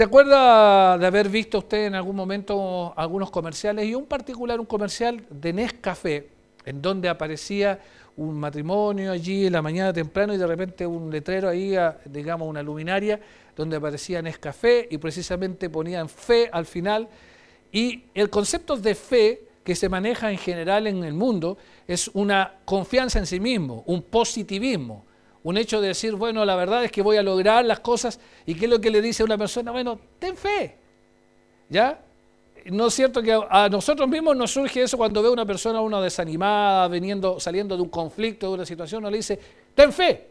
¿Se acuerda de haber visto usted en algún momento algunos comerciales, y un comercial de Nescafé, en donde aparecía un matrimonio allí en la mañana temprano y de repente un letrero ahí, digamos una luminaria, donde aparecía Nescafé y precisamente ponían fe al final? Y el concepto de fe que se maneja en general en el mundo es una confianza en sí mismo, un positivismo. Un hecho de decir, bueno, la verdad es que voy a lograr las cosas. ¿Y qué es lo que le dice a una persona? Bueno, ten fe. ¿Ya? ¿No es cierto que a nosotros mismos nos surge eso cuando ve a una persona desanimada, saliendo de un conflicto, de una situación? Uno le dice, ten fe.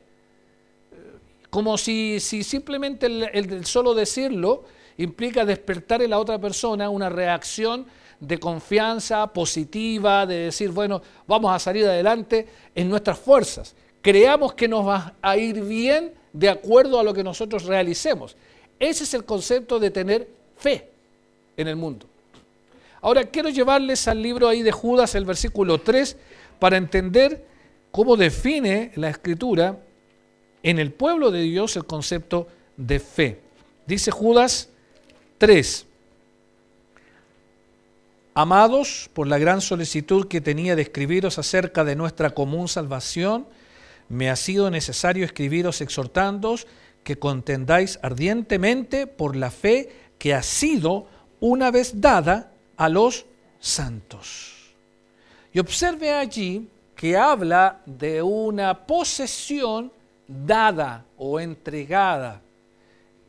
Como si simplemente el solo decirlo implica despertar en la otra persona una reacción de confianza positiva, de decir, bueno, vamos a salir adelante en nuestras fuerzas. Creamos que nos va a ir bien de acuerdo a lo que nosotros realicemos. Ese es el concepto de tener fe en el mundo. Ahora quiero llevarles al libro ahí de Judas, el versículo 3, para entender cómo define la Escritura en el pueblo de Dios el concepto de fe. Dice Judas 3. Amados, por la gran solicitud que tenía de escribiros acerca de nuestra común salvación, me ha sido necesario escribiros exhortándoos que contendáis ardientemente por la fe que ha sido una vez dada a los santos. Y observe allí que habla de una posesión dada o entregada.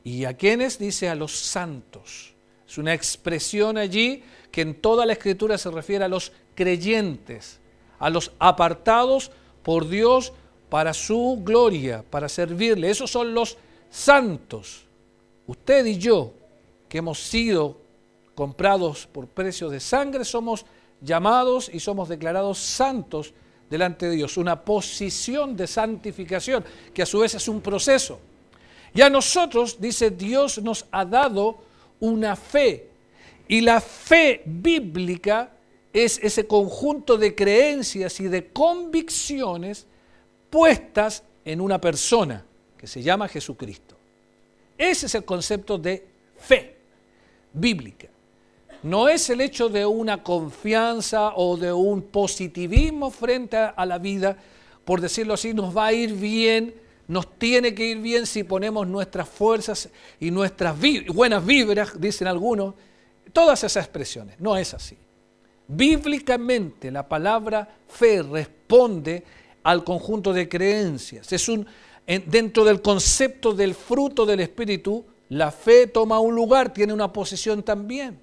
¿Y a quiénes? Dice a los santos. Es una expresión allí que en toda la Escritura se refiere a los creyentes, a los apartados por Dios para su gloria, para servirle. Esos son los santos. Usted y yo, que hemos sido comprados por precio de sangre, somos llamados y somos declarados santos delante de Dios. Una posición de santificación, que a su vez es un proceso. Y a nosotros, dice, Dios nos ha dado una fe. Y la fe bíblica es ese conjunto de creencias y de convicciones puestas en una persona que se llama Jesucristo. Ese es el concepto de fe bíblica. No es el hecho de una confianza o de un positivismo frente a la vida, por decirlo así, nos va a ir bien, nos tiene que ir bien si ponemos nuestras fuerzas y nuestras buenas vibras, dicen algunos, todas esas expresiones. No es así. Bíblicamente la palabra fe responde al conjunto de creencias. Dentro del concepto del fruto del Espíritu, la fe toma un lugar, tiene una posesión también.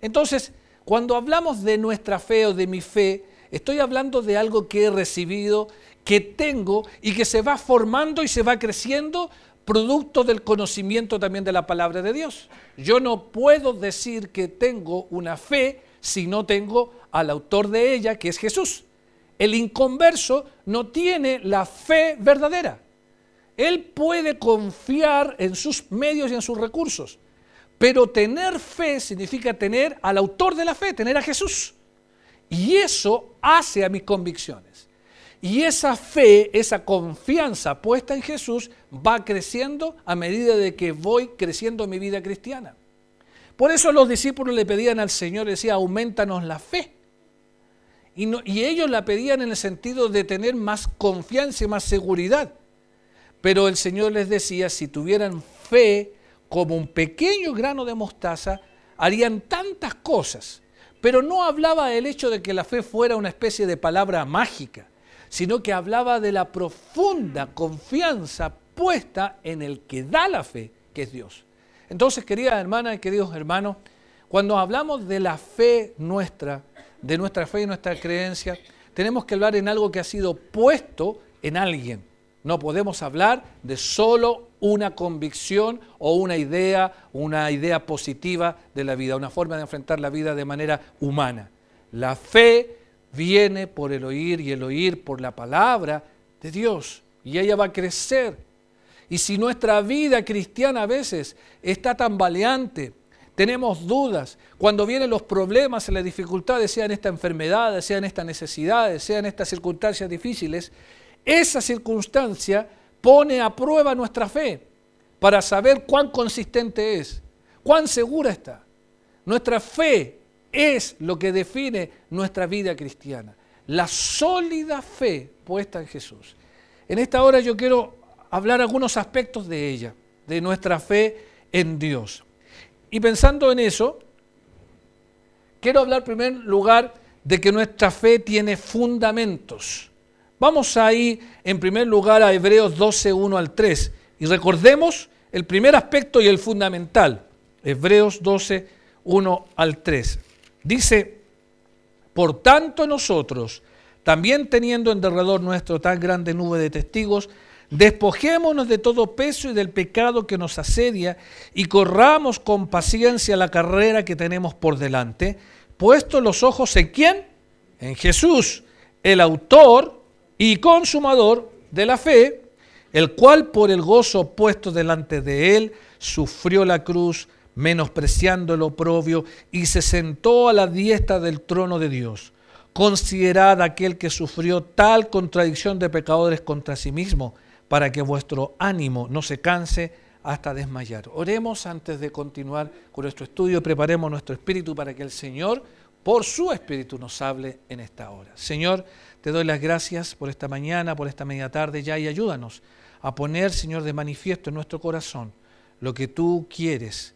Entonces, cuando hablamos de nuestra fe o de mi fe, estoy hablando de algo que he recibido, que tengo y que se va formando y se va creciendo producto del conocimiento también de la palabra de Dios. Yo no puedo decir que tengo una fe si no tengo al autor de ella, que es Jesús. El inconverso no tiene la fe verdadera. Él puede confiar en sus medios y en sus recursos, pero tener fe significa tener al autor de la fe, tener a Jesús. Y eso hace a mis convicciones. Y esa fe, esa confianza puesta en Jesús va creciendo a medida de que voy creciendo en mi vida cristiana. Por eso los discípulos le pedían al Señor, decía, aumentanos la fe. Y ellos la pedían en el sentido de tener más confianza y más seguridad. Pero el Señor les decía, si tuvieran fe como un pequeño grano de mostaza, harían tantas cosas. Pero no hablaba del hecho de que la fe fuera una especie de palabra mágica, sino que hablaba de la profunda confianza puesta en el que da la fe, que es Dios. Entonces, queridas hermanas y queridos hermanos, cuando hablamos de la fe nuestra, de nuestra fe y nuestra creencia, tenemos que hablar en algo que ha sido puesto en alguien. No podemos hablar de solo una convicción o una idea positiva de la vida, una forma de enfrentar la vida de manera humana. La fe viene por el oír y el oír por la palabra de Dios y ella va a crecer. Y si nuestra vida cristiana a veces está tambaleante, tenemos dudas, cuando vienen los problemas, las dificultades, sean estas enfermedades, sean estas necesidades, sean estas circunstancias difíciles, esa circunstancia pone a prueba nuestra fe. para saber cuán consistente es, cuán segura está. Nuestra fe es lo que define nuestra vida cristiana. La sólida fe puesta en Jesús. En esta hora yo quiero hablar algunos aspectos de ella, de nuestra fe en Dios. Y pensando en eso, quiero hablar en primer lugar de que nuestra fe tiene fundamentos. Vamos a ir en primer lugar a Hebreos 12, 1 al 3 y recordemos el primer aspecto y el fundamental. Hebreos 12, 1 al 3. Dice, por tanto nosotros, también teniendo en derredor nuestro tan grande nube de testigos, despojémonos de todo peso y del pecado que nos asedia y corramos con paciencia la carrera que tenemos por delante, puestos los ojos en ¿quién? En Jesús, el autor y consumador de la fe, el cual por el gozo puesto delante de él sufrió la cruz, menospreciando el oprobio, y se sentó a la diestra del trono de Dios. Considerad aquel que sufrió tal contradicción de pecadores contra sí mismo, para que vuestro ánimo no se canse hasta desmayar. Oremos antes de continuar con nuestro estudio, preparemos nuestro espíritu para que el Señor, por su espíritu, nos hable en esta hora. Señor, te doy las gracias por esta mañana, por esta media tarde ya, y ayúdanos a poner, Señor, de manifiesto en nuestro corazón lo que tú quieres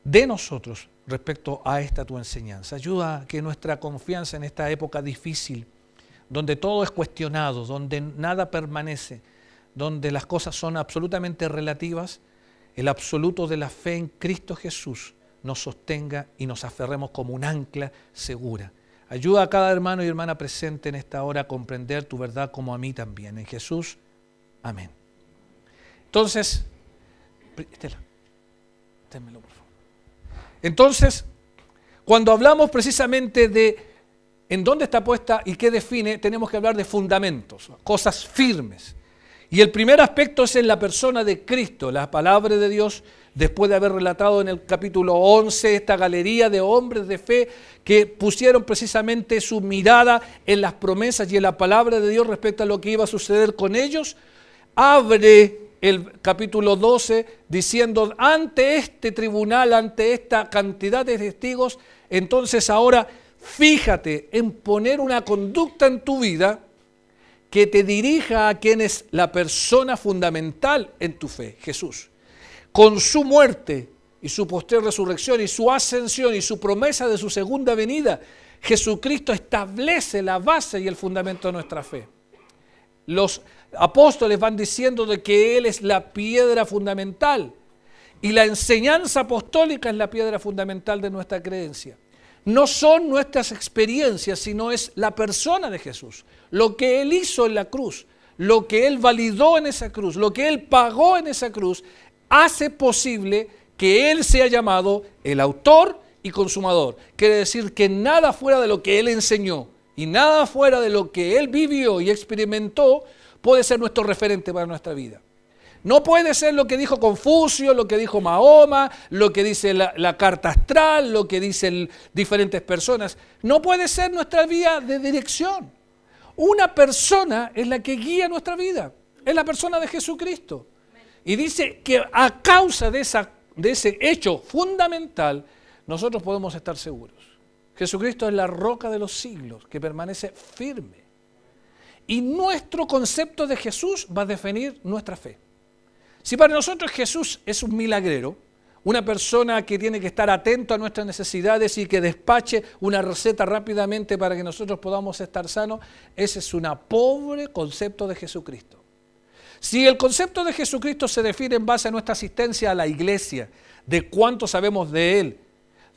de nosotros respecto a esta tu enseñanza. Ayuda a que nuestra confianza en esta época difícil, donde todo es cuestionado, donde nada permanece, donde las cosas son absolutamente relativas, el absoluto de la fe en Cristo Jesús nos sostenga y nos aferremos como un ancla segura. Ayuda a cada hermano y hermana presente en esta hora a comprender tu verdad como a mí también. En Jesús, amén. Entonces, Estela, ténmelo por favor. Entonces, cuando hablamos precisamente de en dónde está puesta y qué define, tenemos que hablar de fundamentos, cosas firmes. Y el primer aspecto es en la persona de Cristo, la palabra de Dios, después de haber relatado en el capítulo 11 esta galería de hombres de fe que pusieron precisamente su mirada en las promesas y en la palabra de Dios respecto a lo que iba a suceder con ellos, abre el capítulo 12 diciendo, ante este tribunal, ante esta cantidad de testigos, entonces ahora fíjate en poner una conducta en tu vida que te dirija a quien es la persona fundamental en tu fe, Jesús. Con su muerte y su posterior resurrección y su ascensión y su promesa de su segunda venida, Jesucristo establece la base y el fundamento de nuestra fe. Los apóstoles van diciendo de que Él es la piedra fundamental y la enseñanza apostólica es la piedra fundamental de nuestra creencia. No son nuestras experiencias, sino es la persona de Jesús. Lo que Él hizo en la cruz, lo que Él validó en esa cruz, lo que Él pagó en esa cruz, hace posible que Él sea llamado el autor y consumador. Quiere decir que nada fuera de lo que Él enseñó y nada fuera de lo que Él vivió y experimentó puede ser nuestro referente para nuestra vida. No puede ser lo que dijo Confucio, lo que dijo Mahoma, lo que dice la carta astral, lo que dicen diferentes personas. No puede ser nuestra vía de dirección. Una persona es la que guía nuestra vida, es la persona de Jesucristo. Y dice que a causa de ese hecho fundamental, nosotros podemos estar seguros. Jesucristo es la roca de los siglos que permanece firme. Y nuestro concepto de Jesús va a definir nuestra fe. Si para nosotros Jesús es un milagrero, una persona que tiene que estar atento a nuestras necesidades y que despache una receta rápidamente para que nosotros podamos estar sanos, ese es un pobre concepto de Jesucristo. Si el concepto de Jesucristo se define en base a nuestra asistencia a la iglesia, de cuánto sabemos de Él,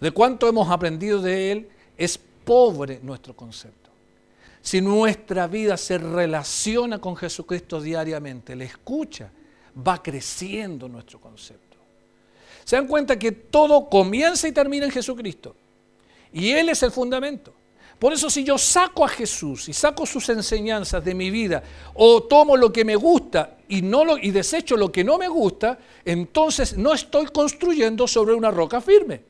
de cuánto hemos aprendido de Él, es pobre nuestro concepto. Si nuestra vida se relaciona con Jesucristo diariamente, le escucha, va creciendo nuestro concepto. Se dan cuenta que todo comienza y termina en Jesucristo. Y Él es el fundamento. Por eso si yo saco a Jesús y saco sus enseñanzas de mi vida, o tomo lo que me gusta y desecho lo que no me gusta, entonces no estoy construyendo sobre una roca firme.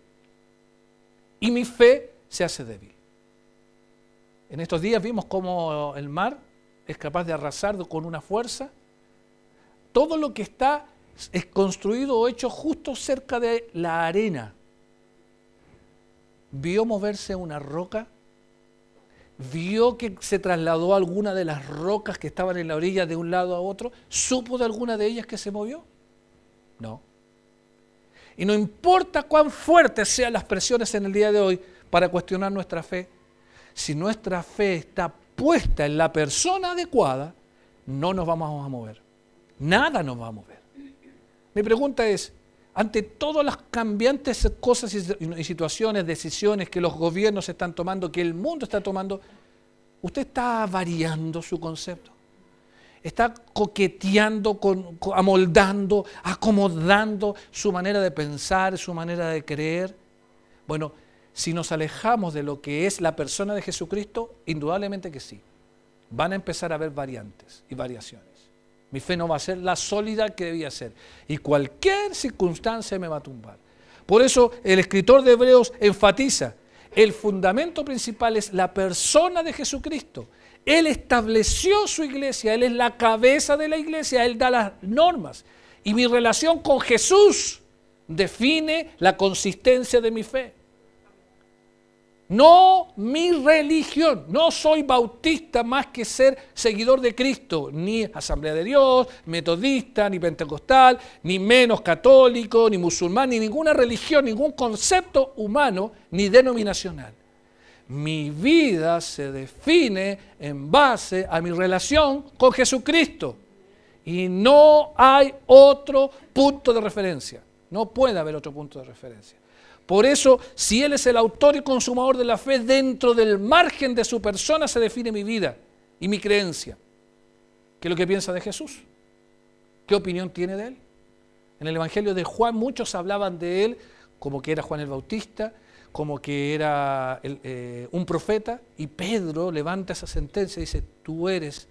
Y mi fe se hace débil. En estos días vimos cómo el mar es capaz de arrasar con una fuerza todo lo que está es construido o hecho justo cerca de la arena. ¿Vio moverse una roca? ¿Vio que se trasladó alguna de las rocas que estaban en la orilla de un lado a otro? ¿Supo de alguna de ellas que se movió? No. Y no importa cuán fuertes sean las presiones en el día de hoy para cuestionar nuestra fe, si nuestra fe está puesta en la persona adecuada, no nos vamos a mover. Nada nos va a mover. Mi pregunta es, ante todas las cambiantes cosas y situaciones, decisiones que los gobiernos están tomando, que el mundo está tomando, ¿usted está variando su concepto? ¿Está coqueteando, amoldando, acomodando su manera de pensar, su manera de creer? Bueno, si nos alejamos de lo que es la persona de Jesucristo, indudablemente que sí. Van a empezar a haber variantes y variaciones. Mi fe no va a ser la sólida que debía ser. Y cualquier circunstancia me va a tumbar. Por eso el escritor de Hebreos enfatiza, el fundamento principal es la persona de Jesucristo. Él estableció su iglesia, Él es la cabeza de la iglesia, Él da las normas. Y mi relación con Jesús define la consistencia de mi fe. No mi religión, no soy bautista más que ser seguidor de Cristo, ni Asamblea de Dios, metodista, ni pentecostal, ni menos católico, ni musulmán, ni ninguna religión, ningún concepto humano, ni denominacional. Mi vida se define en base a mi relación con Jesucristo y no hay otro punto de referencia, no puede haber otro punto de referencia. Por eso, si Él es el autor y consumador de la fe, dentro del margen de su persona se define mi vida y mi creencia. ¿Qué es lo que piensa de Jesús? ¿Qué opinión tiene de Él? En el Evangelio de Juan muchos hablaban de Él como que era Juan el Bautista, como que era un profeta, y Pedro levanta esa sentencia y dice, tú eres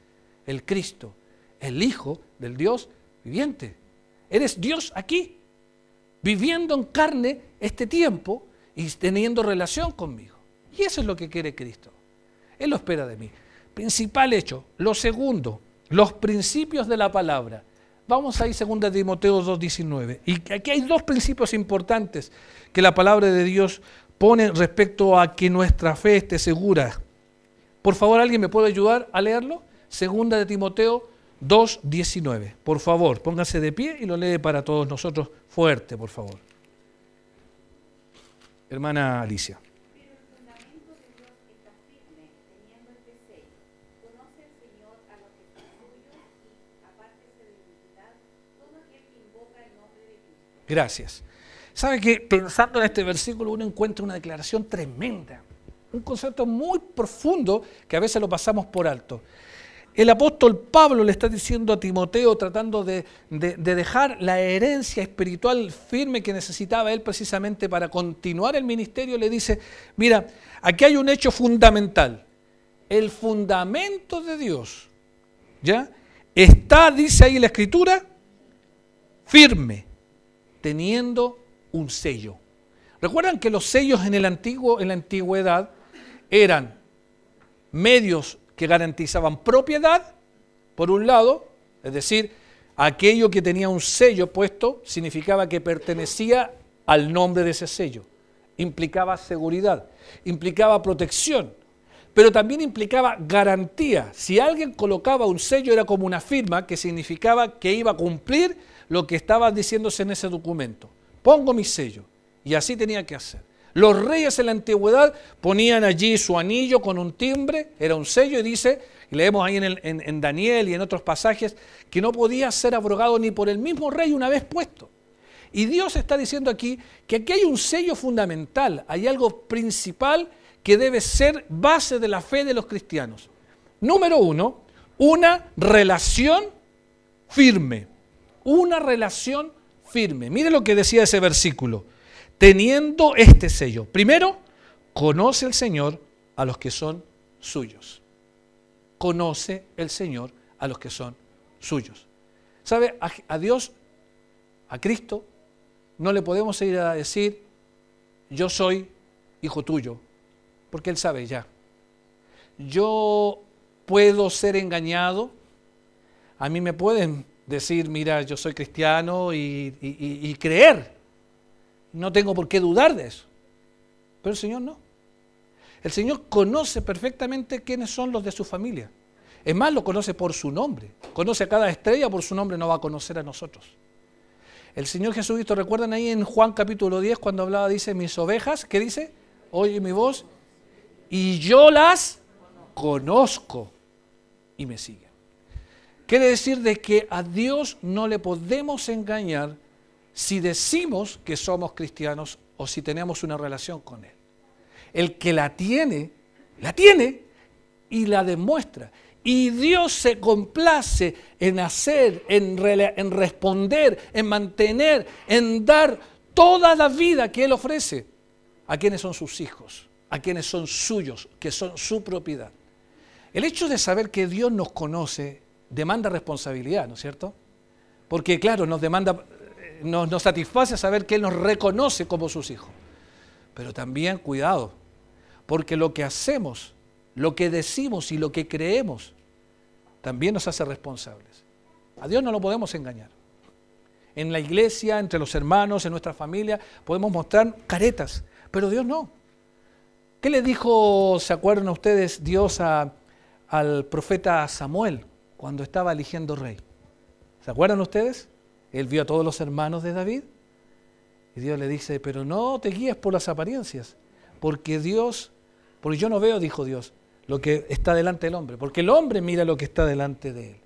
el Cristo, el Hijo del Dios viviente. Eres Dios aquí, viviendo en carne este tiempo y teniendo relación conmigo. Y eso es lo que quiere Cristo. Él lo espera de mí. Principal hecho. Lo segundo, los principios de la palabra. Vamos ahí, 2 Timoteo 2:19. Y aquí hay dos principios importantes que la palabra de Dios pone respecto a que nuestra fe esté segura. Por favor, ¿alguien me puede ayudar a leerlo? 2 Timoteo 2:19. Por favor, póngase de pie y lo lee para todos nosotros fuerte, por favor. Hermana Alicia. Pero el fundamento de Dios está firme, teniendo este sello. Conoce el Señor a los que son suyos y apártese de iniquidad todo aquel que invoca el nombre de Cristo. Gracias. ¿Sabe que pensando en este versículo uno encuentra una declaración tremenda? Un concepto muy profundo que a veces lo pasamos por alto. El apóstol Pablo le está diciendo a Timoteo, tratando de dejar la herencia espiritual firme que necesitaba él precisamente para continuar el ministerio, le dice, mira, aquí hay un hecho fundamental. El fundamento de Dios, ¿ya? Está, dice ahí la Escritura, firme, teniendo un sello. ¿Recuerdan que los sellos en la antigüedad eran medios que garantizaban propiedad, por un lado, es decir, aquello que tenía un sello puesto significaba que pertenecía al nombre de ese sello, implicaba seguridad, implicaba protección, pero también implicaba garantía. Si alguien colocaba un sello era como una firma que significaba que iba a cumplir lo que estaba diciéndose en ese documento. Pongo mi sello, y así tenía que hacer. Los reyes en la antigüedad ponían allí su anillo con un timbre, era un sello, y dice, y leemos ahí en Daniel y en otros pasajes, que no podía ser abrogado ni por el mismo rey una vez puesto. Y Dios está diciendo aquí que aquí hay un sello fundamental, hay algo principal que debe ser base de la fe de los cristianos. Número uno, una relación firme. Una relación firme. Mire lo que decía ese versículo. Teniendo este sello. Primero, conoce el Señor a los que son suyos. Conoce el Señor a los que son suyos. ¿Sabe? A Dios, a Cristo, no le podemos ir a decir, yo soy hijo tuyo, porque Él sabe ya. Yo puedo ser engañado, a mí me pueden decir, mira, yo soy cristiano y creer. No tengo por qué dudar de eso. Pero el Señor no. El Señor conoce perfectamente quiénes son los de su familia. Es más, lo conoce por su nombre. Conoce a cada estrella por su nombre, no va a conocer a nosotros. El Señor Jesucristo, ¿recuerdan ahí en Juan capítulo 10 cuando hablaba, dice, mis ovejas, ¿qué dice? Oye mi voz y yo las conozco y me siguen. Quiere decir de que a Dios no le podemos engañar si decimos que somos cristianos o si tenemos una relación con Él. El que la tiene y la demuestra. Y Dios se complace en hacer, en responder, en mantener, en dar toda la vida que Él ofrece a quienes son sus hijos, a quienes son suyos, que son su propiedad. El hecho de saber que Dios nos conoce demanda responsabilidad, ¿no es cierto? Porque claro, nos satisface saber que Él nos reconoce como sus hijos. Pero también cuidado, porque lo que hacemos, lo que decimos y lo que creemos también nos hace responsables. A Dios no lo podemos engañar. En la iglesia, entre los hermanos, en nuestra familia, podemos mostrar caretas, pero Dios no. ¿Qué le dijo, se acuerdan ustedes, Dios al profeta Samuel cuando estaba eligiendo rey? ¿Se acuerdan ustedes? Él vio a todos los hermanos de David y Dios le dice, pero no te guíes por las apariencias, porque yo no veo, dijo Dios, lo que está delante del hombre, porque el hombre mira lo que está delante de él,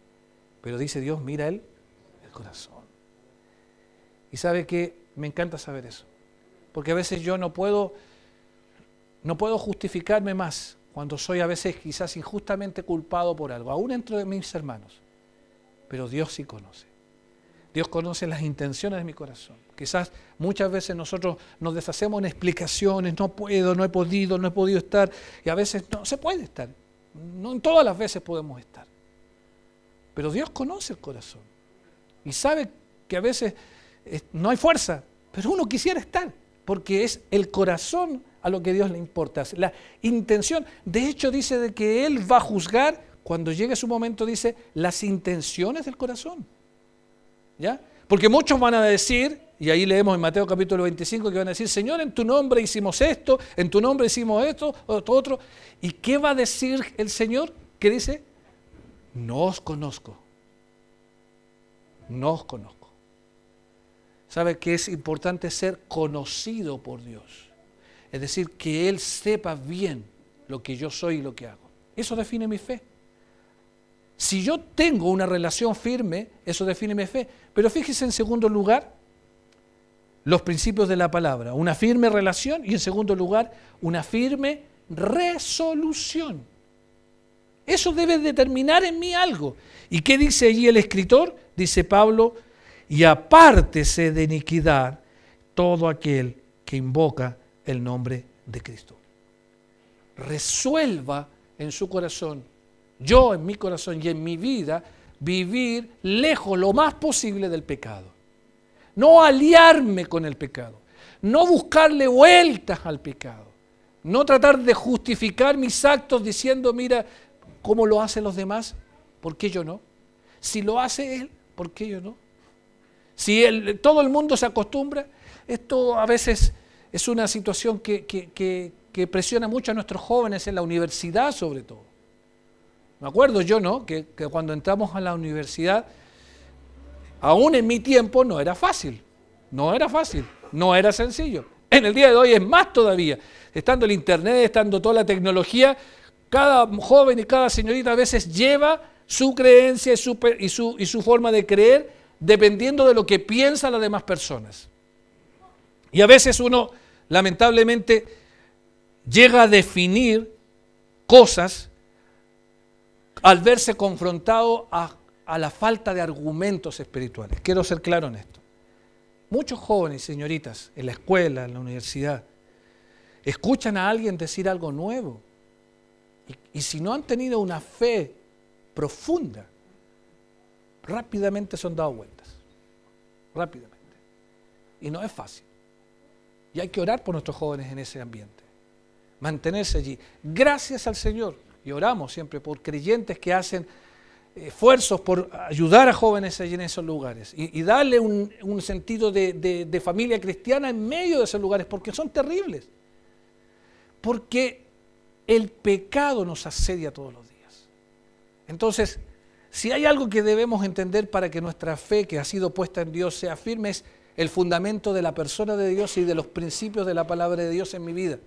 pero dice Dios, mira él el corazón. Y sabe que me encanta saber eso, porque a veces yo no puedo justificarme más cuando soy a veces quizás injustamente culpado por algo, aún dentro de mis hermanos, pero Dios sí conoce. Dios conoce las intenciones de mi corazón. Quizás muchas veces nosotros nos deshacemos en explicaciones, no puedo, no he podido estar, y a veces no se puede estar. No en todas las veces podemos estar. Pero Dios conoce el corazón y sabe que a veces no hay fuerza, pero uno quisiera estar, porque es el corazón a lo que Dios le importa, la intención. De hecho dice de que Él va a juzgar, cuando llegue su momento dice, las intenciones del corazón. ¿Ya? Porque muchos van a decir, y ahí leemos en Mateo capítulo 25, que van a decir, Señor, en tu nombre hicimos esto, en tu nombre hicimos esto, otro. ¿Y qué va a decir el Señor? ¿Qué dice? No os conozco. No os conozco. ¿Sabe que es importante ser conocido por Dios? Es decir, que Él sepa bien lo que yo soy y lo que hago. Eso define mi fe. Si yo tengo una relación firme, eso define mi fe. Pero fíjese en segundo lugar, los principios de la palabra. Una firme relación y en segundo lugar, una firme resolución. Eso debe determinar en mí algo. ¿Y qué dice allí el escritor? Dice Pablo, y apártese de iniquidad todo aquel que invoca el nombre de Cristo. Resuelva en su corazón, yo en mi corazón y en mi vida, vivir lejos lo más posible del pecado. No aliarme con el pecado, no buscarle vueltas al pecado, no tratar de justificar mis actos diciendo, mira, cómo lo hacen los demás, ¿por qué yo no? Si lo hace él, ¿por qué yo no? Si todo el mundo se acostumbra, esto a veces es una situación que presiona mucho a nuestros jóvenes en la universidad sobre todo. Me acuerdo yo, ¿no? Que cuando entramos a la universidad, aún en mi tiempo no era fácil, no era sencillo. En el día de hoy es más todavía. Estando el internet, estando toda la tecnología, cada joven y cada señorita a veces lleva su creencia y su forma de creer dependiendo de lo que piensan las demás personas. Y a veces uno, lamentablemente, llega a definir cosas al verse confrontado a la falta de argumentos espirituales. Quiero ser claro en esto. Muchos jóvenes y señoritas en la escuela, en la universidad, escuchan a alguien decir algo nuevo y si no han tenido una fe profunda, rápidamente son dados vueltas. Rápidamente. Y no es fácil. Y hay que orar por nuestros jóvenes en ese ambiente. Mantenerse allí. Gracias al Señor. Y oramos siempre por creyentes que hacen esfuerzos por ayudar a jóvenes allí en esos lugares y darle un sentido de familia cristiana en medio de esos lugares, porque son terribles. Porque el pecado nos asedia todos los días. Entonces, si hay algo que debemos entender para que nuestra fe que ha sido puesta en Dios sea firme, es el fundamento de la persona de Dios y de los principios de la palabra de Dios en mi vida.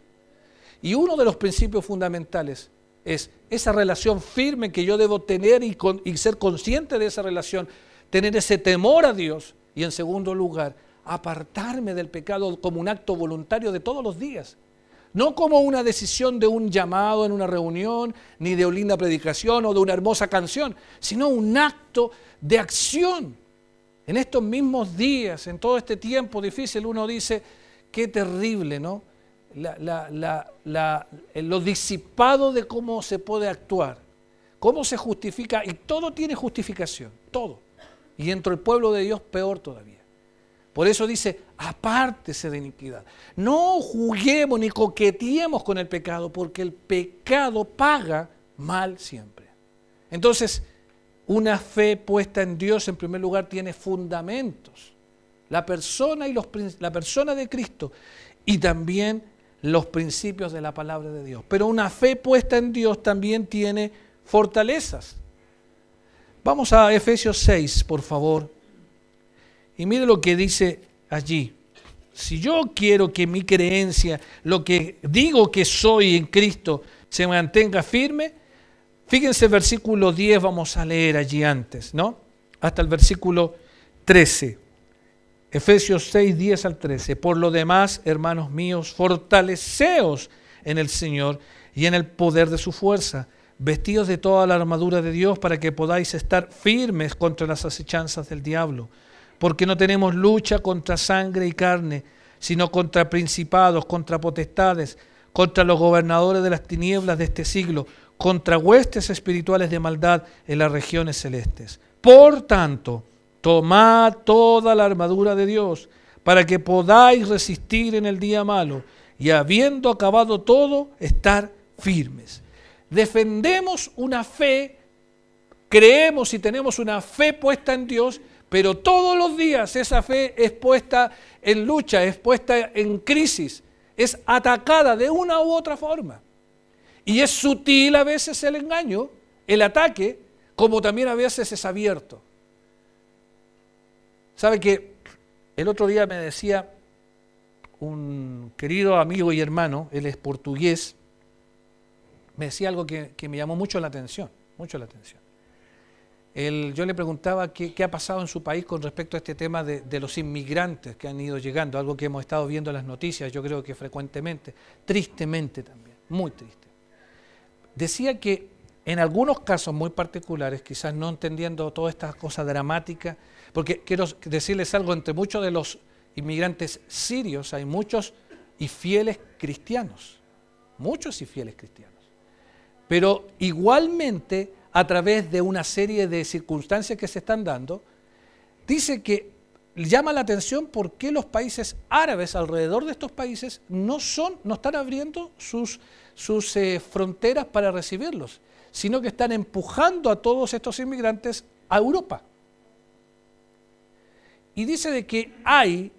Y uno de los principios fundamentales es esa relación firme que yo debo tener y ser consciente de esa relación, tener ese temor a Dios y, en segundo lugar, apartarme del pecado como un acto voluntario de todos los días. No como una decisión de un llamado en una reunión, ni de una linda predicación o de una hermosa canción, sino un acto de acción. En estos mismos días, en todo este tiempo difícil, uno dice, qué terrible, ¿no? Lo disipado de cómo se puede actuar, cómo se justifica, y todo tiene justificación, todo. Y dentro del pueblo de Dios, peor todavía. Por eso dice, apártese de iniquidad. No juguemos ni coqueteemos con el pecado, porque el pecado paga mal siempre. Entonces, una fe puesta en Dios, en primer lugar, tiene fundamentos. La persona de Cristo y también los principios de la palabra de Dios. Pero una fe puesta en Dios también tiene fortalezas. Vamos a Efesios 6, por favor. Y mire lo que dice allí. Si yo quiero que mi creencia, lo que digo que soy en Cristo, se mantenga firme, fíjense el versículo 10, vamos a leer allí antes, ¿no? Hasta el versículo 13. Efesios 6, 10 al 13. Por lo demás, hermanos míos, fortaleceos en el Señor y en el poder de su fuerza, vestidos de toda la armadura de Dios para que podáis estar firmes contra las acechanzas del diablo. Porque no tenemos lucha contra sangre y carne, sino contra principados, contra potestades, contra los gobernadores de las tinieblas de este siglo, contra huestes espirituales de maldad en las regiones celestes. Por tanto, tomad toda la armadura de Dios, para que podáis resistir en el día malo, y habiendo acabado todo, estar firmes. Defendemos una fe, creemos y tenemos una fe puesta en Dios, pero todos los días esa fe es puesta en lucha, es puesta en crisis, es atacada de una u otra forma. Y es sutil a veces el engaño, el ataque, como también a veces es abierto. ¿Sabe que el otro día me decía un querido amigo y hermano, él es portugués, me decía algo que me llamó mucho la atención, mucho la atención. Yo le preguntaba qué ha pasado en su país con respecto a este tema de los inmigrantes que han ido llegando, algo que hemos estado viendo en las noticias, yo creo que frecuentemente, tristemente también, muy triste. Decía que en algunos casos muy particulares, quizás no entendiendo todas estas cosas dramáticas, porque quiero decirles algo, entre muchos de los inmigrantes sirios hay muchos y fieles cristianos, muchos y fieles cristianos. Pero igualmente, a través de una serie de circunstancias que se están dando, dice que llama la atención por qué los países árabes alrededor de estos países no están abriendo sus fronteras para recibirlos, sino que están empujando a todos estos inmigrantes a Europa. Y dice de que hay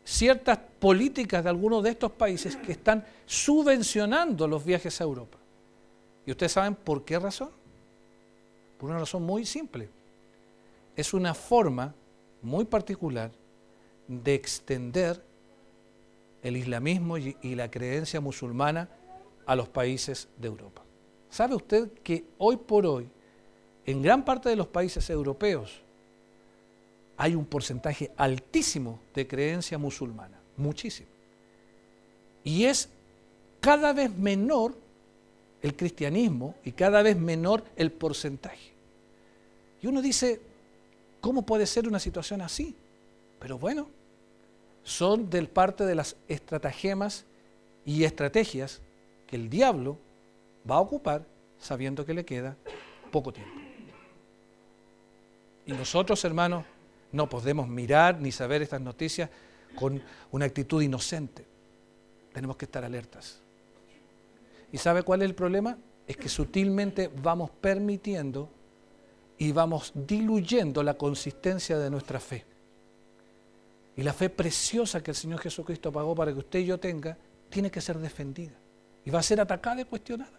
ciertas políticas de algunos de estos países que están subvencionando los viajes a Europa. ¿Y ustedes saben por qué razón? Por una razón muy simple. Es una forma muy particular de extender el islamismo y la creencia musulmana a los países de Europa. ¿Sabe usted que hoy por hoy, en gran parte de los países europeos, hay un porcentaje altísimo de creencia musulmana? Muchísimo. Y es cada vez menor el cristianismo y cada vez menor el porcentaje. Y uno dice, ¿cómo puede ser una situación así? Pero bueno, son del parte de las estratagemas y estrategias que el diablo va a ocupar sabiendo que le queda poco tiempo. Y nosotros, hermanos, no podemos mirar ni saber estas noticias con una actitud inocente. Tenemos que estar alertas. ¿Y sabe cuál es el problema? Es que sutilmente vamos permitiendo y vamos diluyendo la consistencia de nuestra fe. Y la fe preciosa que el Señor Jesucristo pagó para que usted y yo tenga, tiene que ser defendida. Y va a ser atacada y cuestionada.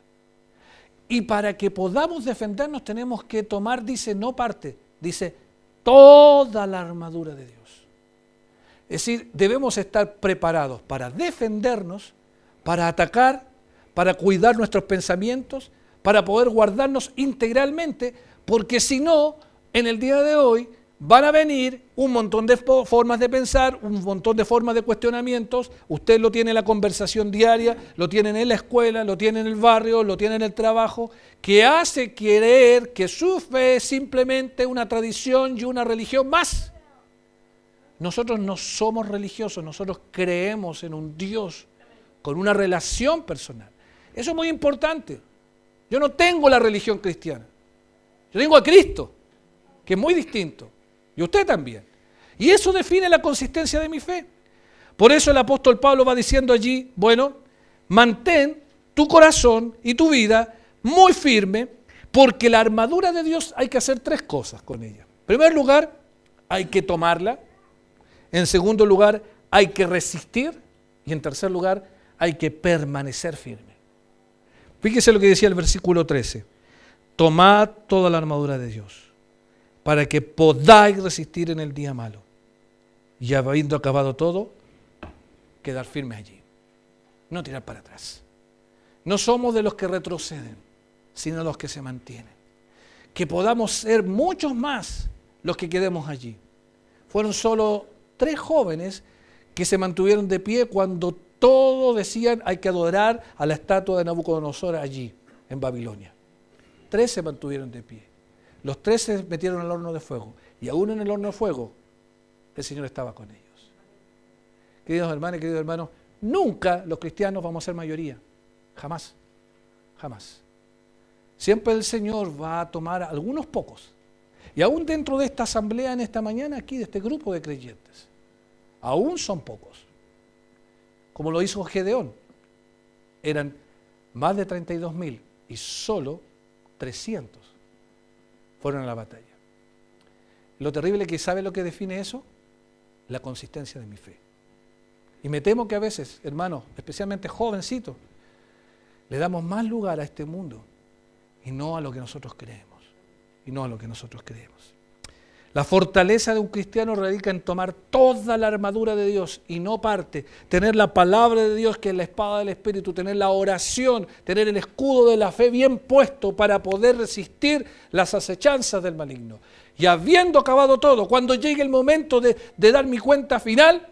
Y para que podamos defendernos tenemos que tomar, dice, no parte, dice, toda la armadura de Dios. Es decir, debemos estar preparados para defendernos, para atacar, para cuidar nuestros pensamientos, para poder guardarnos integralmente, porque si no, en el día de hoy van a venir un montón de formas de pensar, un montón de formas de cuestionamientos. Usted lo tiene en la conversación diaria, lo tiene en la escuela, lo tiene en el barrio, lo tiene en el trabajo, que hace creer que su fe es simplemente una tradición y una religión más. Nosotros no somos religiosos, nosotros creemos en un Dios con una relación personal. Eso es muy importante. Yo no tengo la religión cristiana. Yo tengo a Cristo, que es muy distinto. Y usted también. Y eso define la consistencia de mi fe. Por eso el apóstol Pablo va diciendo allí, bueno, mantén tu corazón y tu vida muy firme, porque la armadura de Dios hay que hacer tres cosas con ella. En primer lugar, hay que tomarla. En segundo lugar, hay que resistir. Y en tercer lugar, hay que permanecer firme. Fíjese lo que decía el versículo 13. Tomad toda la armadura de Dios, para que podáis resistir en el día malo. Y habiendo acabado todo, quedar firmes allí. No tirar para atrás. No somos de los que retroceden, sino los que se mantienen. Que podamos ser muchos más los que quedemos allí. Fueron solo 3 jóvenes que se mantuvieron de pie cuando todos decían hay que adorar a la estatua de Nabucodonosor allí, en Babilonia. 3 se mantuvieron de pie. Los 3 se metieron al horno de fuego. Y aún en el horno de fuego, el Señor estaba con ellos. Queridos hermanos y queridos hermanos, nunca los cristianos vamos a ser mayoría. Jamás. Jamás. Siempre el Señor va a tomar a algunos pocos. Y aún dentro de esta asamblea en esta mañana, aquí, de este grupo de creyentes, aún son pocos. Como lo hizo Gedeón. Eran más de 32.000 y solo 300 fueron a la batalla. Lo terrible es que ¿sabe lo que define eso? La consistencia de mi fe. Y me temo que a veces, hermanos, especialmente jovencitos, le damos más lugar a este mundo y no a lo que nosotros creemos. Y no a lo que nosotros creemos. La fortaleza de un cristiano radica en tomar toda la armadura de Dios y no parte, tener la palabra de Dios que es la espada del Espíritu, tener la oración, tener el escudo de la fe bien puesto para poder resistir las acechanzas del maligno. Y habiendo acabado todo, cuando llegue el momento de dar mi cuenta final,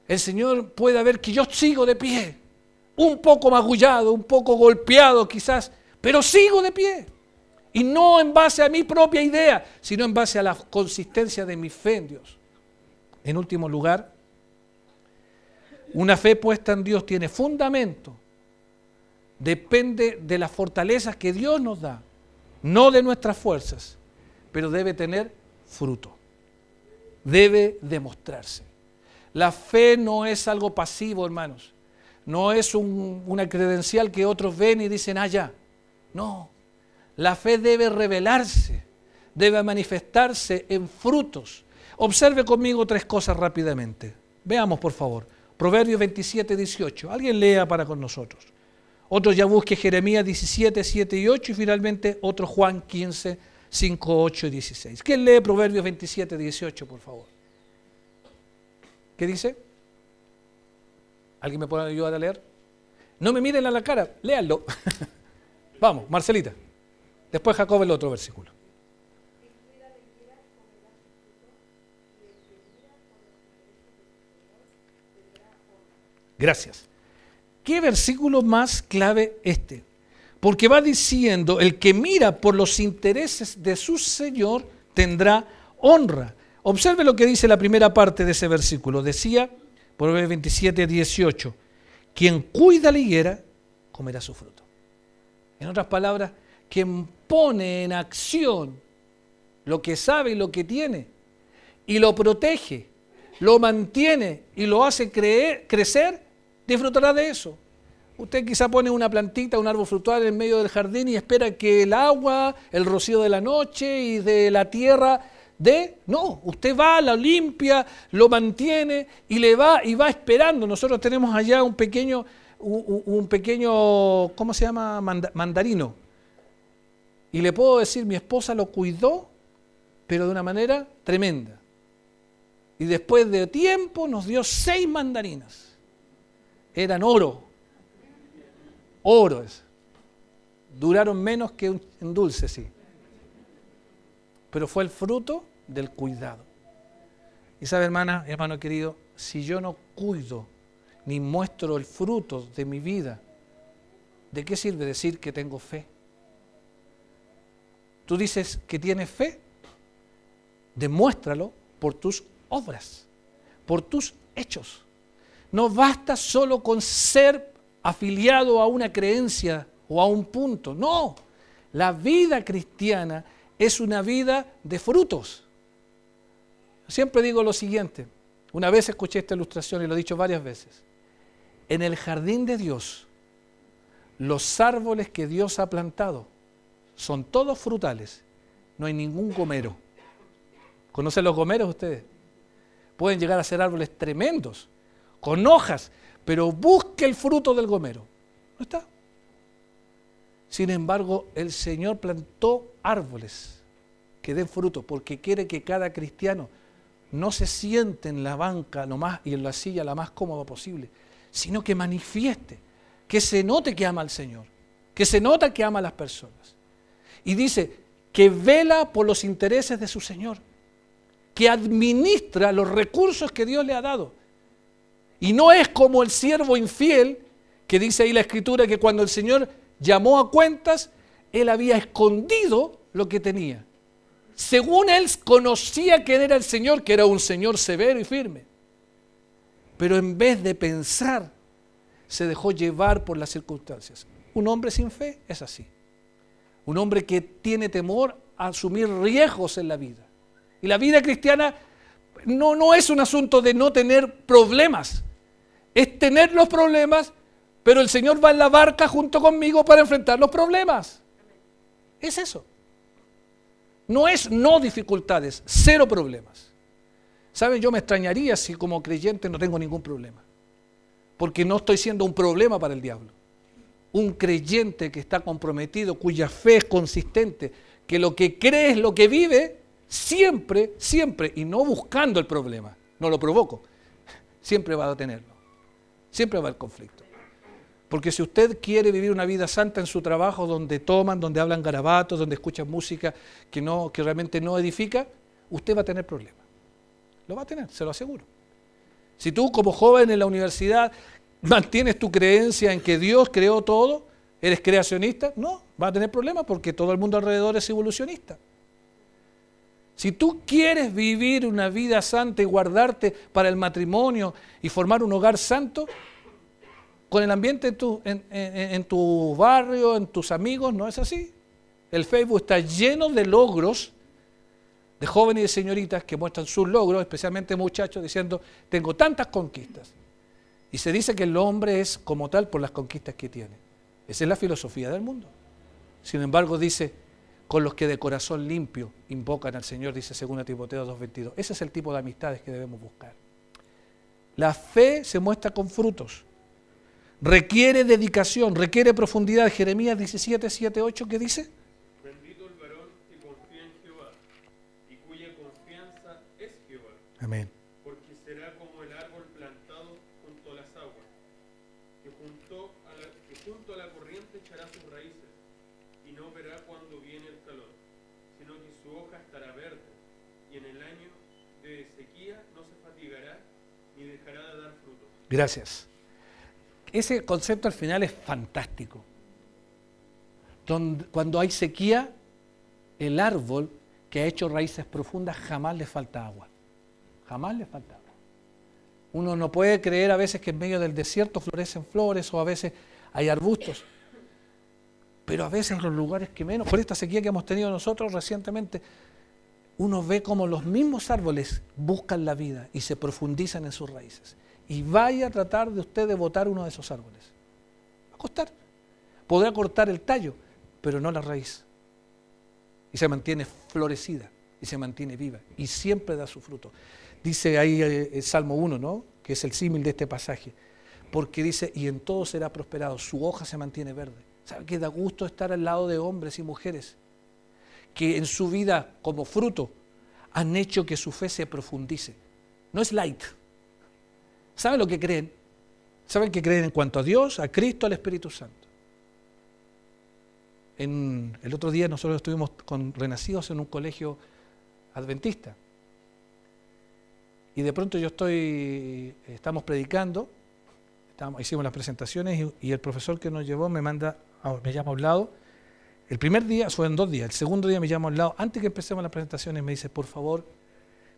el Señor puede ver que yo sigo de pie, un poco magullado, un poco golpeado quizás, pero sigo de pie. Y no en base a mi propia idea, sino en base a la consistencia de mi fe en Dios. En último lugar, una fe puesta en Dios tiene fundamento. Depende de las fortalezas que Dios nos da, no de nuestras fuerzas, pero debe tener fruto. Debe demostrarse. La fe no es algo pasivo, hermanos. No es una credencial que otros ven y dicen, ah, ya. No. La fe debe revelarse, debe manifestarse en frutos. Observe conmigo 3 cosas rápidamente. Veamos, por favor. Proverbios 27, 18. Alguien lea para con nosotros. Otro ya busque Jeremías 17, 7 y 8. Y finalmente otro Juan 15, 5, 8 y 16. ¿Quién lee Proverbios 27, 18, por favor? ¿Qué dice? ¿Alguien me puede ayudar a leer? No me miren a la cara, léanlo. Vamos, Marcelita. Después Jacob el otro versículo. Gracias. ¿Qué versículo más clave este? Porque va diciendo, el que mira por los intereses de su Señor tendrá honra. Observe lo que dice la primera parte de ese versículo. Decía, Proverbios 27, 18, quien cuida la higuera, comerá su fruto. En otras palabras, quien pone en acción lo que sabe y lo que tiene, y lo protege, lo mantiene y lo hace crecer, disfrutará de eso. Usted quizá pone una plantita, un árbol frutal en medio del jardín y espera que el agua, el rocío de la noche y de la tierra dé. No, usted va, lo limpia, lo mantiene y va esperando. Nosotros tenemos allá un pequeño, ¿cómo se llama? Mandarino. Y le puedo decir, mi esposa lo cuidó, pero de una manera tremenda. Y después de tiempo nos dio 6 mandarinas. Eran oro. Oro es. Duraron menos que un dulce, sí. Pero fue el fruto del cuidado. Y sabe, hermana, hermano querido, si yo no cuido ni muestro el fruto de mi vida, ¿de qué sirve decir que tengo fe? Tú dices que tienes fe, demuéstralo por tus obras, por tus hechos. No basta solo con ser afiliado a una creencia o a un punto. No, la vida cristiana es una vida de frutos. Siempre digo lo siguiente, una vez escuché esta ilustración y lo he dicho varias veces. En el jardín de Dios, los árboles que Dios ha plantado son todos frutales, no hay ningún gomero. ¿Conocen los gomeros ustedes? Pueden llegar a ser árboles tremendos, con hojas, pero busque el fruto del gomero. No está. Sin embargo, el Señor plantó árboles que den fruto, porque quiere que cada cristiano no se siente en la banca y en la silla la más cómoda posible, sino que manifieste, que se note que ama al Señor, que se nota que ama a las personas. Y dice que vela por los intereses de su Señor, que administra los recursos que Dios le ha dado. Y no es como el siervo infiel, que dice ahí la Escritura que cuando el Señor llamó a cuentas, él había escondido lo que tenía. Según él conocía quién era el Señor, que era un Señor severo y firme. Pero en vez de pensar, se dejó llevar por las circunstancias. Un hombre sin fe es así. Un hombre que tiene temor a asumir riesgos en la vida. Y la vida cristiana no es un asunto de no tener problemas. Es tener los problemas, pero el Señor va en la barca junto conmigo para enfrentar los problemas. Es eso. No es no dificultades, 0 problemas. ¿Saben? Yo me extrañaría si como creyente no tengo ningún problema. Porque no estoy siendo un problema para el diablo. Un creyente que está comprometido, cuya fe es consistente, que lo que cree es lo que vive, siempre, y no buscando el problema, no lo provoco, siempre va a tenerlo, siempre va a haber conflicto. Porque si usted quiere vivir una vida santa en su trabajo, donde toman, donde hablan garabatos, donde escuchan música que realmente no edifica, usted va a tener problemas. Lo va a tener, se lo aseguro. Si tú como joven en la universidad mantienes tu creencia en que Dios creó todo, eres creacionista, no, vas a tener problemas porque todo el mundo alrededor es evolucionista. Si tú quieres vivir una vida santa y guardarte para el matrimonio y formar un hogar santo, con el ambiente en tu barrio, en tus amigos, no es así. El Facebook está lleno de logros de jóvenes y de señoritas que muestran sus logros, especialmente muchachos, diciendo, tengo tantas conquistas. Y se dice que el hombre es como tal por las conquistas que tiene. Esa es la filosofía del mundo. Sin embargo, dice, con los que de corazón limpio invocan al Señor, dice 2 Timoteo 2:22. Ese es el tipo de amistades que debemos buscar. La fe se muestra con frutos. Requiere dedicación, requiere profundidad. Jeremías 17:7-8, ¿qué dice? Bendito el varón que confía en Jehová y cuya confianza es Jehová. Amén. Porque será como el árbol plantado junto a las aguas, que junto a la corriente echará sus raíces y no verá cuando viene el calor, sino que su hoja estará verde y en el año de sequía no se fatigará ni dejará de dar fruto. Gracias. Ese concepto al final es fantástico. Cuando hay sequía, el árbol que ha hecho raíces profundas jamás le falta agua. Jamás le falta agua. Uno no puede creer a veces que en medio del desierto florecen flores o a veces hay arbustos. Pero a veces en los lugares que menos, por esta sequía que hemos tenido nosotros recientemente, uno ve como los mismos árboles buscan la vida y se profundizan en sus raíces. Y vaya a tratar de usted de botar uno de esos árboles. costar. Podrá cortar el tallo, pero no la raíz. Y se mantiene florecida, y se mantiene viva, y siempre da su fruto. Dice ahí el Salmo 1, ¿no? Que es el símil de este pasaje. Porque dice, y en todo será prosperado, su hoja se mantiene verde. ¿Sabe que da gusto estar al lado de hombres y mujeres que en su vida como fruto han hecho que su fe se profundice? No es light. ¿Saben lo que creen? ¿Saben que creen en cuanto a Dios, a Cristo, al Espíritu Santo? El otro día nosotros estuvimos con Renacidos en un colegio adventista. Y de pronto estamos predicando, hicimos las presentaciones y el profesor que nos llevó me llama a un lado. El primer día, fue en 2 días, el segundo día me llama a un lado, antes que empecemos las presentaciones me dice, por favor,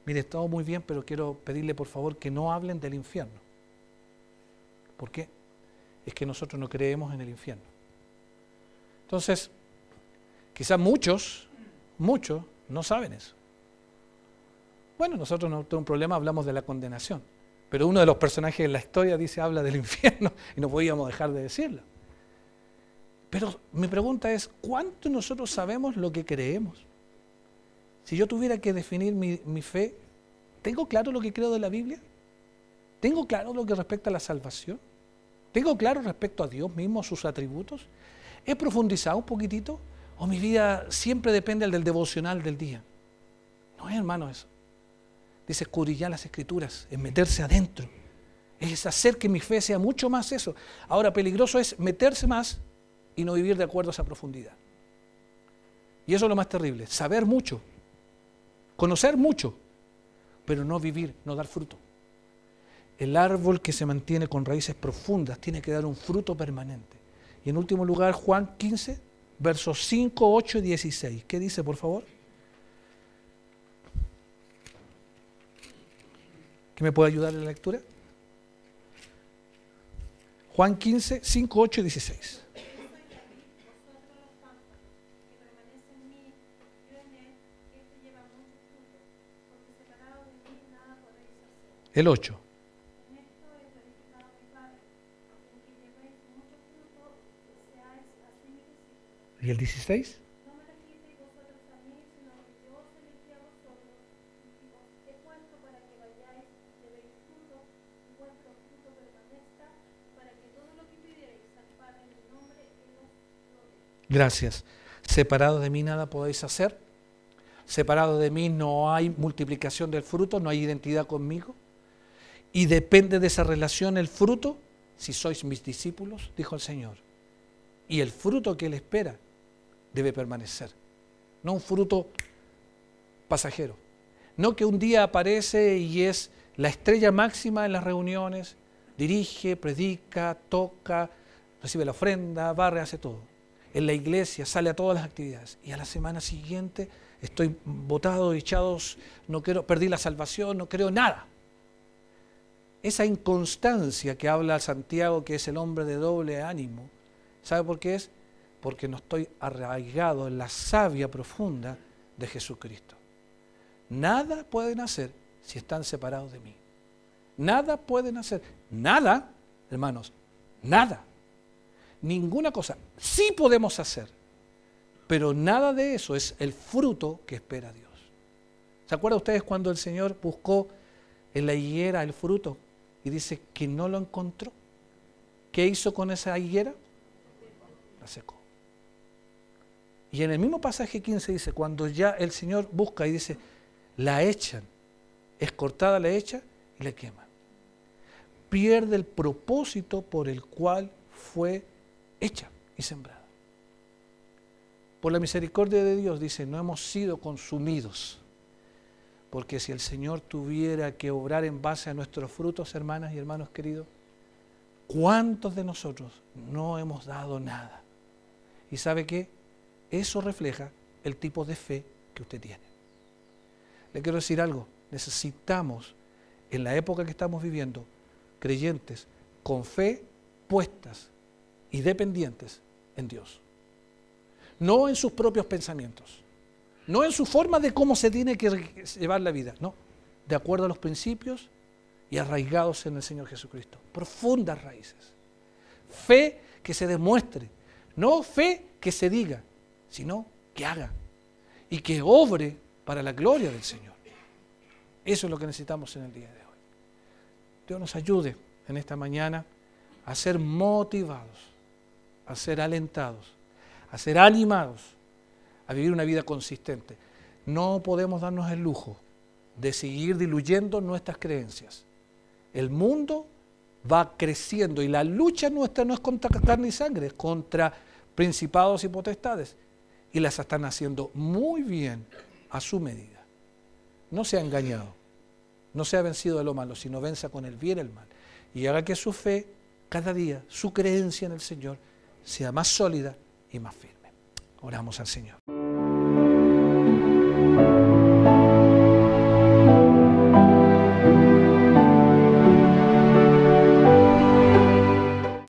mire, todo muy bien, pero quiero pedirle por favor que no hablen del infierno. ¿Por qué? Es que nosotros no creemos en el infierno. Entonces, quizás muchos no saben eso. Bueno, nosotros no tenemos un problema, hablamos de la condenación, pero uno de los personajes de la historia habla del infierno y no podíamos dejar de decirlo. Pero mi pregunta es, ¿cuánto nosotros sabemos lo que creemos? Si yo tuviera que definir mi fe, ¿tengo claro lo que creo de la Biblia? ¿Tengo claro lo que respecta a la salvación? ¿Tengo claro respecto a Dios mismo, sus atributos? ¿He profundizado un poquitito? ¿O mi vida siempre depende del devocional del día? No es, hermano, eso. Dice escudriñar las Escrituras, es meterse adentro. Es hacer que mi fe sea mucho más eso. Ahora, peligroso es meterse más y no vivir de acuerdo a esa profundidad. Y eso es lo más terrible. Saber mucho, conocer mucho, pero no vivir, no dar fruto. El árbol que se mantiene con raíces profundas tiene que dar un fruto permanente. Y en último lugar, Juan 15, versos 5, 8 y 16. ¿Qué dice, por favor? ¿Qué me puede ayudar en la lectura? Juan 15, 5, 8 y 16. El 8. ¿Y el 16? Gracias. Separado de mí nada podéis hacer. Separado de mí no hay multiplicación del fruto, no hay identidad conmigo. Y depende de esa relación el fruto, si sois mis discípulos, dijo el Señor. Y el fruto que Él espera debe permanecer. No un fruto pasajero. No que un día aparece y es la estrella máxima en las reuniones, dirige, predica, toca, recibe la ofrenda, barre, hace todo. En la iglesia sale a todas las actividades y a la semana siguiente estoy botado, echados, no quiero, perdí la salvación, no creo nada. Esa inconstancia que habla Santiago, que es el hombre de doble ánimo, ¿sabe por qué es? Porque no estoy arraigado en la savia profunda de Jesucristo. Nada pueden hacer si están separados de mí. Nada pueden hacer. Nada, hermanos, nada. Ninguna cosa. Sí podemos hacer, pero nada de eso es el fruto que espera Dios. ¿Se acuerdan ustedes cuando el Señor buscó en la higuera el fruto y dice que no lo encontró? ¿Qué hizo con esa higuera? La secó. Y en el mismo pasaje 15 dice, cuando ya el Señor busca y dice, la echan, es cortada, la echa y la queman. Pierde el propósito por el cual fue hecha y sembrada. Por la misericordia de Dios, dice, no hemos sido consumidos. Porque si el Señor tuviera que obrar en base a nuestros frutos, hermanas y hermanos queridos, ¿cuántos de nosotros no hemos dado nada? ¿Y sabe qué? Eso refleja el tipo de fe que usted tiene. Le quiero decir algo, necesitamos, en la época que estamos viviendo, creyentes con fe puestas y dependientes en Dios. No en sus propios pensamientos, no en su forma de cómo se tiene que llevar la vida, no, de acuerdo a los principios y arraigados en el Señor Jesucristo. Profundas raíces. Fe que se demuestre. No fe que se diga, sino que haga. Y que obre para la gloria del Señor. Eso es lo que necesitamos en el día de hoy. Dios nos ayude en esta mañana a ser motivados, a ser alentados, a ser animados, a vivir una vida consistente. No podemos darnos el lujo de seguir diluyendo nuestras creencias. El mundo va creciendo y la lucha nuestra no es contra carne y sangre, es contra principados y potestades. Y las están haciendo muy bien a su medida. No sea engañado, no sea vencido de lo malo, sino venza con el bien el mal. Y haga que su fe, cada día, su creencia en el Señor, sea más sólida y más firme. Oramos al Señor.